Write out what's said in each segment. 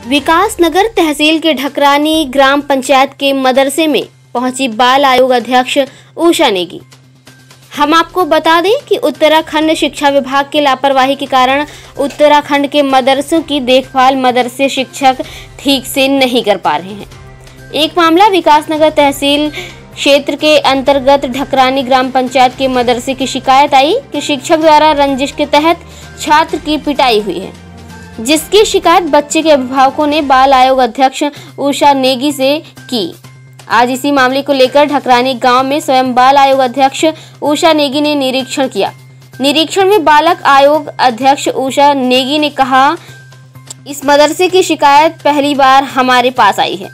विकासनगर तहसील के ढकरानी ग्राम पंचायत के मदरसे में पहुंची बाल आयोग अध्यक्ष उषा नेगी। हम आपको बता दें कि उत्तराखंड शिक्षा विभाग की लापरवाही के कारण उत्तराखंड के मदरसों की देखभाल मदरसे शिक्षक ठीक से नहीं कर पा रहे हैं। एक मामला विकासनगर तहसील क्षेत्र के अंतर्गत ढकरानी ग्राम पंचायत के मदरसे की शिकायत आई कि शिक्षक द्वारा रंजिश के तहत छात्र की पिटाई हुई है, जिसकी शिकायत बच्चे के अभिभावकों ने बाल आयोग अध्यक्ष उषा नेगी से की। आज इसी मामले को लेकर ढकरानी गांव में स्वयं बाल आयोग अध्यक्ष उषा नेगी ने निरीक्षण किया। निरीक्षण में बालक आयोग अध्यक्ष उषा नेगी ने कहा, इस मदरसे की शिकायत पहली बार हमारे पास आई है,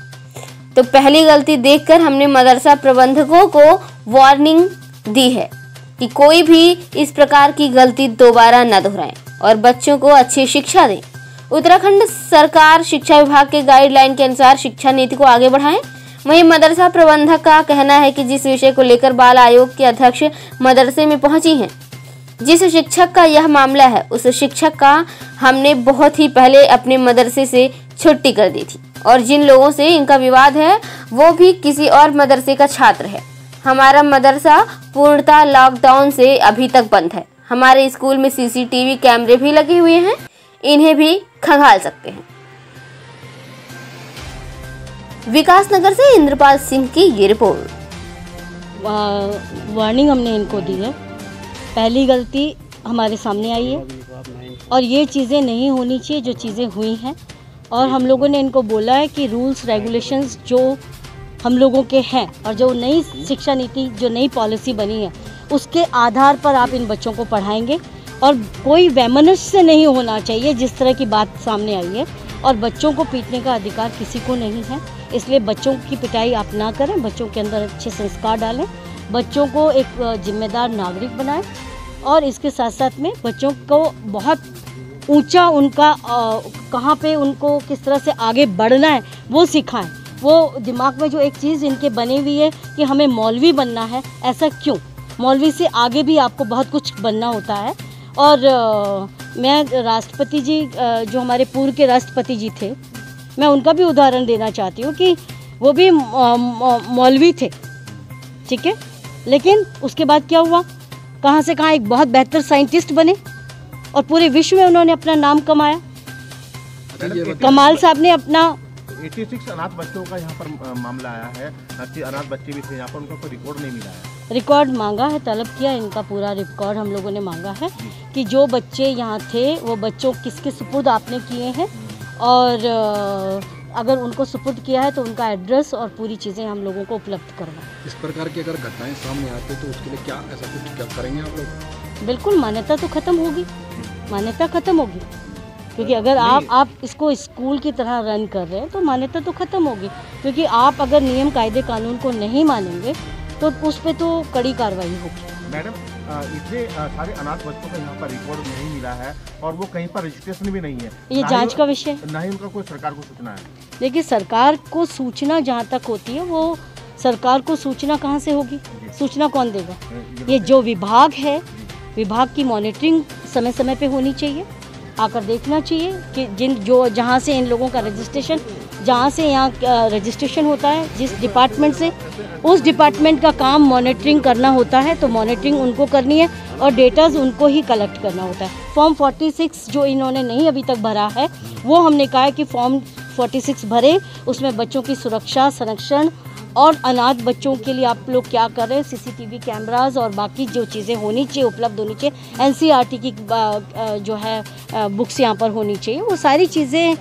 तो पहली गलती देखकर हमने मदरसा प्रबंधकों को वार्निंग दी है कि कोई भी इस प्रकार की गलती दोबारा न दोहराएं और बच्चों को अच्छी शिक्षा दें। उत्तराखंड सरकार शिक्षा विभाग के गाइडलाइन के अनुसार शिक्षा नीति को आगे बढ़ाएं। वहीं मदरसा प्रबंधक का कहना है कि जिस विषय को लेकर बाल आयोग के अध्यक्ष मदरसे में पहुंची हैं, जिस शिक्षक का यह मामला है, उस शिक्षक का हमने बहुत ही पहले अपने मदरसे से छुट्टी कर दी थी और जिन लोगों से इनका विवाद है वो भी किसी और मदरसे का छात्र है। हमारा मदरसा पूर्णतः लॉकडाउन से अभी तक बंद है। हमारे स्कूल में सीसीटीवी कैमरे भी लगे हुए हैं, इन्हें भी खंगाल सकते हैं। विकासनगर से इंद्रपाल सिंह की ये रिपोर्ट। वार्निंग हमने इनको दी है, पहली गलती हमारे सामने आई है और ये चीज़ें नहीं होनी चाहिए जो चीज़ें हुई हैं। और हम लोगों ने इनको बोला है कि रूल्स रेगुलेशंस जो हम लोगों के हैं और जो नई शिक्षा नीति, जो नई पॉलिसी बनी है, उसके आधार पर आप इन बच्चों को पढ़ाएंगे और कोई वैमनस्य नहीं होना चाहिए जिस तरह की बात सामने आई है। और बच्चों को पीटने का अधिकार किसी को नहीं है, इसलिए बच्चों की पिटाई आप ना करें, बच्चों के अंदर अच्छे संस्कार डालें, बच्चों को एक जिम्मेदार नागरिक बनाएं और इसके साथ साथ में बच्चों को बहुत ऊंचा उनका कहाँ पे उनको किस तरह से आगे बढ़ना है वो सिखाएं। वो दिमाग में जो एक चीज़ इनके बनी हुई है कि हमें मौलवी बनना है, ऐसा क्यों? मौलवी से आगे भी आपको बहुत कुछ बनना होता है। और मैं राष्ट्रपति जी, जो हमारे पूर्व के राष्ट्रपति जी थे, मैं उनका भी उदाहरण देना चाहती हूँ कि वो भी मौलवी थे, ठीक है, लेकिन उसके बाद क्या हुआ, कहाँ से कहाँ एक बहुत बेहतर साइंटिस्ट बने और पूरे विश्व में उन्होंने अपना नाम कमाया। कमाल साहब ने अपना 86 अनाथ बच्चों का यहाँ पर मामला आया है, अनाथ बच्चे भी थे यहाँ पर, उनका कोई रिकॉर्ड नहीं मिला है। रिकॉर्ड मांगा है, तलब किया, इनका पूरा रिकॉर्ड हम लोगों ने मांगा है कि जो बच्चे यहाँ थे वो बच्चों किसके सुपुर्द आपने किए हैं और अगर उनको सुपुर्द किया है तो उनका एड्रेस और पूरी चीज़ें हम लोगों को उपलब्ध करवाएं। इस प्रकार की अगर घटनाएं सामने आती तो उसके लिए क्या ऐसा कुछ क्या करेंगे आप लोग? बिल्कुल, मान्यता तो ख़त्म होगी, मान्यता ख़त्म होगी, क्योंकि अगर आप इसको स्कूल की तरह रन कर रहे हैं तो मान्यता तो ख़त्म होगी। क्योंकि आप अगर नियम कायदे कानून को नहीं मानेंगे तो उस पर तो कड़ी कार्रवाई होगी। मैडम, इतने सारे अनाथ बच्चों का यहाँ पर रिकॉर्ड नहीं मिला है और वो कहीं पर रजिस्ट्रेशन भी नहीं है, ये जांच का विषय, ना ही उनका कोई सरकार को सूचना है। देखिए, सरकार को सूचना जहाँ तक होती है वो सरकार को सूचना कहाँ से होगी? सूचना कौन देगा? ये जो विभाग है, विभाग की मॉनिटरिंग समय समय पे होनी चाहिए, आकर देखना चाहिए कि जहाँ से इन लोगों का रजिस्ट्रेशन, जहाँ से यहाँ रजिस्ट्रेशन होता है, जिस डिपार्टमेंट से, उस डिपार्टमेंट का काम मॉनिटरिंग करना होता है, तो मॉनिटरिंग उनको करनी है और डेटाज उनको ही कलेक्ट करना होता है। फॉर्म 46 जो इन्होंने नहीं अभी तक भरा है, वो हमने कहा है कि फॉर्म 46 भरें, उसमें बच्चों की सुरक्षा, संरक्षण और अनाथ बच्चों के लिए आप लोग क्या कर रहे हैं, सीसीटीवी कैमरास और बाकी जो चीज़ें होनी चाहिए, उपलब्ध होनी चाहिए, एनसीईआरटी की जो है बुक्स यहाँ पर होनी चाहिए, वो सारी चीज़ें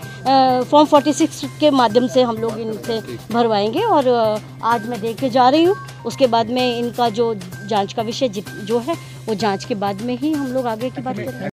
फॉर्म 46 के माध्यम से हम लोग इनसे भरवाएंगे। और आज मैं देख के जा रही हूँ, उसके बाद में इनका जो जांच का विषय जो है वो जांच के बाद में ही हम लोग आगे की बात करेंगे।